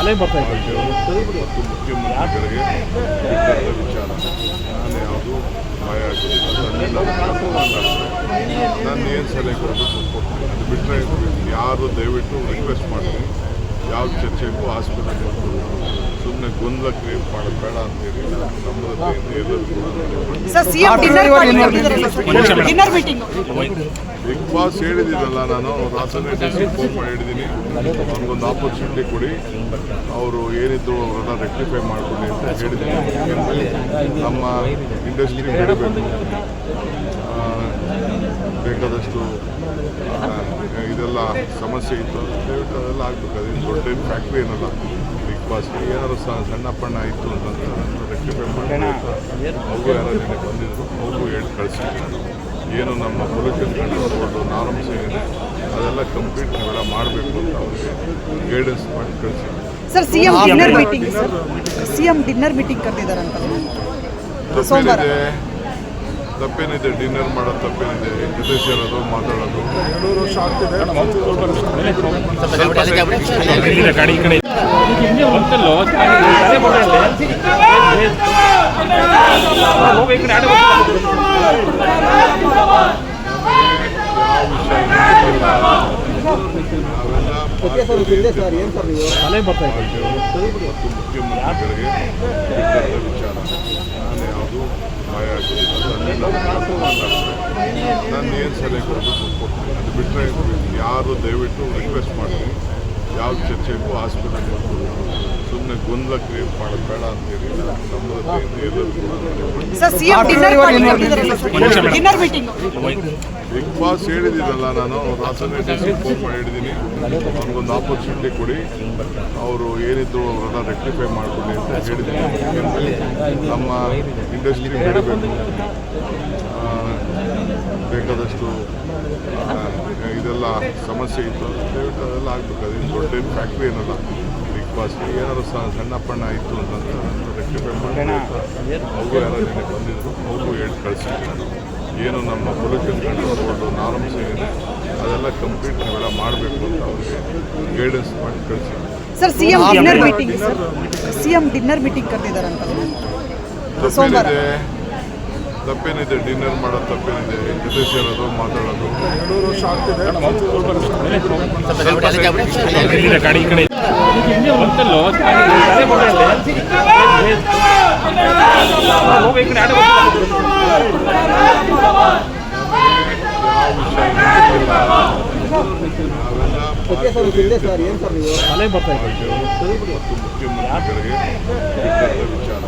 ಅಲೆ ಬರ್ತಾ ಇತ್ತು ಮುಖ್ಯಮಂತ್ರಿಗಳಿಗೆ ವಿಚಾರ ನಾನು ಯಾವುದು ಭಯ ಆಗೋದಿಲ್ಲ. ನಾನು ಏನು ಸಲಹೆ ಕೊಡಬೇಕು ಕೊಡ್ತೀನಿ. ಅದು ಬಿಟ್ಟರೆ ಯಾರು ದಯವಿಟ್ಟು ರಿಕ್ವೆಸ್ಟ್ ಮಾಡ್ತೀನಿ, ಯಾವ ಚರ್ಚೆಗೂ ಆಸ್ಪತ್ರೆ ಸುಮ್ಮನೆ ಗೊಂದಲ ಕ್ರಿಯೇಟ್ ಮಾಡೋದು ಬೇಡ ಅಂತೇಳಿ ನಮ್ಮದರಿಂದ ಬಿಗ್ ಬಾಸ್ ಹೇಳಿದ್ದೀನಲ್ಲ, ನಾನು ರಾಸನೇ ಫೋನ್ ಮಾಡಿ ಹೇಳಿದ್ದೀನಿ, ಅವ್ರಿಗೊಂದು ಆಪರ್ಚುನಿಟಿ ಕೊಡಿ, ಅವರು ಏನಿದ್ರು ಅವರೆಲ್ಲ ರೆಕ್ಟಿಫೈ ಮಾಡ್ಕೊಳ್ಳಿ ಅಂತ ಹೇಳಿದ್ದೀನಿ. ನಮ್ಮ ಇಂಡಸ್ಟ್ರಿ ಬೆಳಿಬೇಕು, ಬೇಕಾದಷ್ಟು ಇದೆಲ್ಲ ಸಮಸ್ಯೆ ಇತ್ತು, ದಯವಿಟ್ಟು ಅದೆಲ್ಲ ಆಗಬೇಕು. ಅದೇನು ದೊಡ್ಡ ಫ್ಯಾಕ್ಟ್ರಿ ಏನಲ್ಲ, ಬಿಗ್ ಬಾಸ್ ಏನಾದ್ರು ಸಣ್ಣ ಪಣ್ಣ ಇತ್ತು ಅಂತಂದ್ರೆ ರೆಕ್ಟಿಫೈ ಮಾಡಿ ಅವರು ಯಾರು ನಿನ್ನೆ ಬಂದಿದ್ರು, ಅವರು ಹೇಳಿ ಕಳಿಸಿದ್ರು. ಏನು ನಮ್ಮ ಪೊಲ್ಯೂಷನ್ ಕಂಟ್ರೋಲ್ ನಾರ್ಮ್ಸ್ ಏನಿದೆ ಅದೆಲ್ಲ ಕಂಪ್ಲೀಟ್ ನಾವೆಲ್ಲ ಮಾಡಬೇಕು ಅಂತ ಅವ್ರಿಗೆ ಗೈಡೆನ್ಸ್ ಮಾಡಿ ಕಳಿಸಿದ್ರು. ಸರ್, ಸಿಎಂ ಡಿನ್ನರ್ ಮೀಟಿಂಗ್ ಕರೆದಿದ್ದಾರಂತ. ತಪ್ಪೇನಿದೆ, ಡಿನ್ನರ್ ಮಾಡೋದು ತಪ್ಪೇನಿದೆ, ಜೊತೆ ಸೇರೋದು ಮಾತಾಡೋದು 2 ವರ್ಷ ಆಗ್ತಿದೆ. ಅಲೆ ಬರ್ತಾ ಇತ್ತು ಮುಖ್ಯಮಂತ್ರಿಗಳಿಗೆ ವಿಚಾರ ನಾನು ಯಾವುದು ಭಯ ಆಗೋದಿಲ್ಲ. ನಾನು ಏನು ಸಲಹೆ ಕೊಡಬೇಕು ಕೊಡ್ತೀನಿ. ಅದು ಬಿಟ್ಟರೆ ಯಾರು ದಯವಿಟ್ಟು ರಿಕ್ವೆಸ್ಟ್ ಮಾಡ್ತೀನಿ, ಯಾವ ಚರ್ಚೆಗೂ ಆಸ್ಪತ್ರೆ ಸುಮ್ಮನೆ ಗೊಂದಲ ಕ್ರಿಯೇಟ್ ಮಾಡೋದು ಬೇಡ ಅಂತೇಳಿ ನಮ್ಮದರಿಂದ ಬಿಗ್ ಬಾಸ್ ಹೇಳಿದ್ದೀನಲ್ಲ, ನಾನು ರಾಸನೇ ಫೋನ್ ಮಾಡಿ ಹೇಳಿದ್ದೀನಿ, ಅವ್ರಿಗೊಂದು ಆಪರ್ಚುನಿಟಿ ಕೊಡಿ, ಅವರು ಏನಿದ್ರು ಅವರೆಲ್ಲ ರೆಕ್ಟಿಫೈ ಮಾಡ್ಕೊಳ್ಳಿ ಅಂತ ಹೇಳಿದ್ದೀನಿ. ನಮ್ಮ ಇಂಡಸ್ಟ್ರಿ ಬೆಳಿಬೇಕು, ಬೇಕಾದಷ್ಟು ಇದೆಲ್ಲ ಸಮಸ್ಯೆ ಇತ್ತು, ದಯವಿಟ್ಟು ಅದೆಲ್ಲ ಆಗಬೇಕು. ಅದೇನು ದೊಡ್ಡ ಫ್ಯಾಕ್ಟ್ರಿ ಏನಲ್ಲ, ಬಿಗ್ ಬಾಸ್ ಏನಾದ್ರು ಸಣ್ಣ ಪಣ್ಣ ಇತ್ತು ಅಂತಂದ್ರೆ ರೆಕ್ಟಿಫೈ ಮಾಡಿ ಅವರು ಯಾರು ನಿನ್ನೆ ಬಂದಿದ್ರು, ಅವರು ಹೇಳಿ ಕಳಿಸಿದ್ರು. ಏನು ನಮ್ಮ ಪೊಲ್ಯೂಷನ್ ಕಂಟ್ರೋಲ್ ನಾರ್ಮ್ಸ್ ಏನಿದೆ ಅದೆಲ್ಲ ಕಂಪ್ಲೀಟ್ ನಾವೆಲ್ಲ ಮಾಡಬೇಕು ಅಂತ ಅವ್ರಿಗೆ ಗೈಡೆನ್ಸ್ ಮಾಡಿ ಕಳಿಸಿದ್ರು. ಸರ್, ಸಿಎಂ ಡಿನ್ನರ್ ಮೀಟಿಂಗ್ ಕರೆದಿದ್ದಾರಂತ. ತಪ್ಪೇನಿದೆ, ಡಿನ್ನರ್ ಮಾಡೋದು ತಪ್ಪೇನಿದೆ, ಜೊತೆ ಸೇರೋದು ಮಾತಾಡೋದು 2 ವರ್ಷ ಆಗ್ತಿದೆ. ಅಲೆ ಬರ್ತಾ ಇತ್ತು ಮುಖ್ಯಮಂತ್ರಿಗಳಿಗೆ ವಿಚಾರ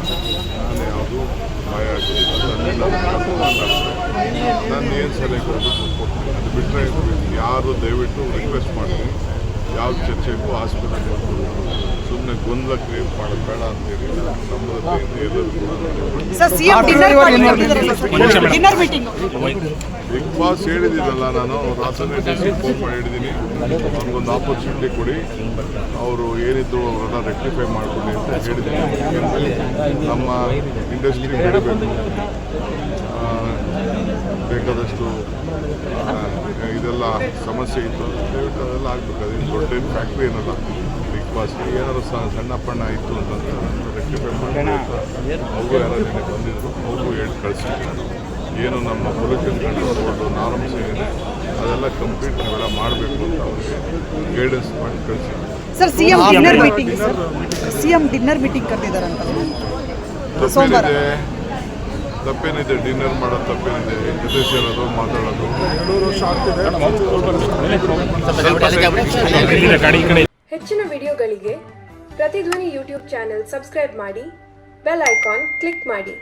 ನಾನು ಯಾವುದು ಭಯ ಆಗೋದಿಲ್ಲ. ನಾನು ಏನು ಸಲಹೆ ಕೊಡಬೇಕು ಕೊಡ್ತೀನಿ. ಅದು ಬಿಟ್ಟರೆ ಯಾರು ದಯವಿಟ್ಟು ರಿಕ್ವೆಸ್ಟ್ ಮಾಡ್ತೀನಿ, ಯಾವ ಚರ್ಚೆಗೂ ಆಸ್ಪತ್ರೆ ಸುಮ್ಮನೆ ಗೊಂದಲ ಕ್ರಿಯೇಟ್ ಮಾಡೋದು ಬೇಡ ಅಂತೇಳಿ ನಮ್ಮದರಿಂದ ಬಿಗ್ ಬಾಸ್ ಹೇಳಿದ್ದೀನಲ್ಲ, ನಾನು ರಾಸನೇ ಫೋನ್ ಮಾಡಿ ಹೇಳಿದ್ದೀನಿ, ಅವ್ರಿಗೊಂದು ಆಪರ್ಚುನಿಟಿ ಕೊಡಿ, ಅವರು ಏನಿದ್ರು ಅವರೆಲ್ಲ ರೆಕ್ಟಿಫೈ ಮಾಡ್ಕೊಳ್ಳಿ ಅಂತ ಹೇಳಿದ್ದೀನಿ. ನಮ್ಮ ಇಂಡಸ್ಟ್ರಿ ಬೆಳಿಬೇಕು, ಬೇಕಾದಷ್ಟು ಇದೆಲ್ಲ ಸಮಸ್ಯೆ ಇತ್ತು, ದಯವಿಟ್ಟು ಅದೆಲ್ಲ ಆಗಬೇಕು. ಅದೇನು ದೊಡ್ಡ ಫ್ಯಾಕ್ಟ್ರಿ ಏನಲ್ಲ, ಬಿಗ್ ಬಾಸ್ ಏನಾದ್ರು ಸಣ್ಣ ಪಣ್ಣ ಇತ್ತು ಅಂತಂದ್ರೆ ರೆಕ್ಟಿಫೈ ಮಾಡಿ ಅವರು ಯಾರು ನಿನ್ನೆ ಬಂದಿದ್ರು, ಅವರು ಹೇಳಿ ಕಳಿಸಿದ್ರು. ಏನು ನಮ್ಮ ಪೊಲ್ಯೂಷನ್ ಕಂಟ್ರೋಲ್ ನಾರ್ಮ್ಸ್ ಏನಿದೆ ಅದೆಲ್ಲ ಕಂಪ್ಲೀಟ್ ನಾವೆಲ್ಲ ಮಾಡಬೇಕು ಅಂತ ಅವ್ರಿಗೆ ಗೈಡೆನ್ಸ್ ಮಾಡಿ ಕಳಿಸಿದ್ರು. ಸರ್, ಸಿಎಂ ಡಿನ್ನರ್ ಮೀಟಿಂಗ್ ಕರೆದಿದ್ದಾರಂತ. ತಪ್ಪೇನಿದೆ, ಡಿನ್ನರ್ ಮಾಡೋದು ತಪ್ಪೇನಿದೆ, ಜೊತೆ ಸೇರೋದು ಮಾತಾಡೋದು 2 ವರ್ಷ ಆಗ್ತಿದೆ. ಹೆಚ್ಚಿನ ವಿಡಿಯೋಗಳಿಗೆ ಪ್ರತಿಧ್ವನಿ ಯೂಟ್ಯೂಬ್ ಚಾನೆಲ್ ಸಬ್ಸ್ಕ್ರೈಬ್ ಮಾಡಿ, ಬೆಲ್ ಐಕಾನ್ ಕ್ಲಿಕ್ ಮಾಡಿ.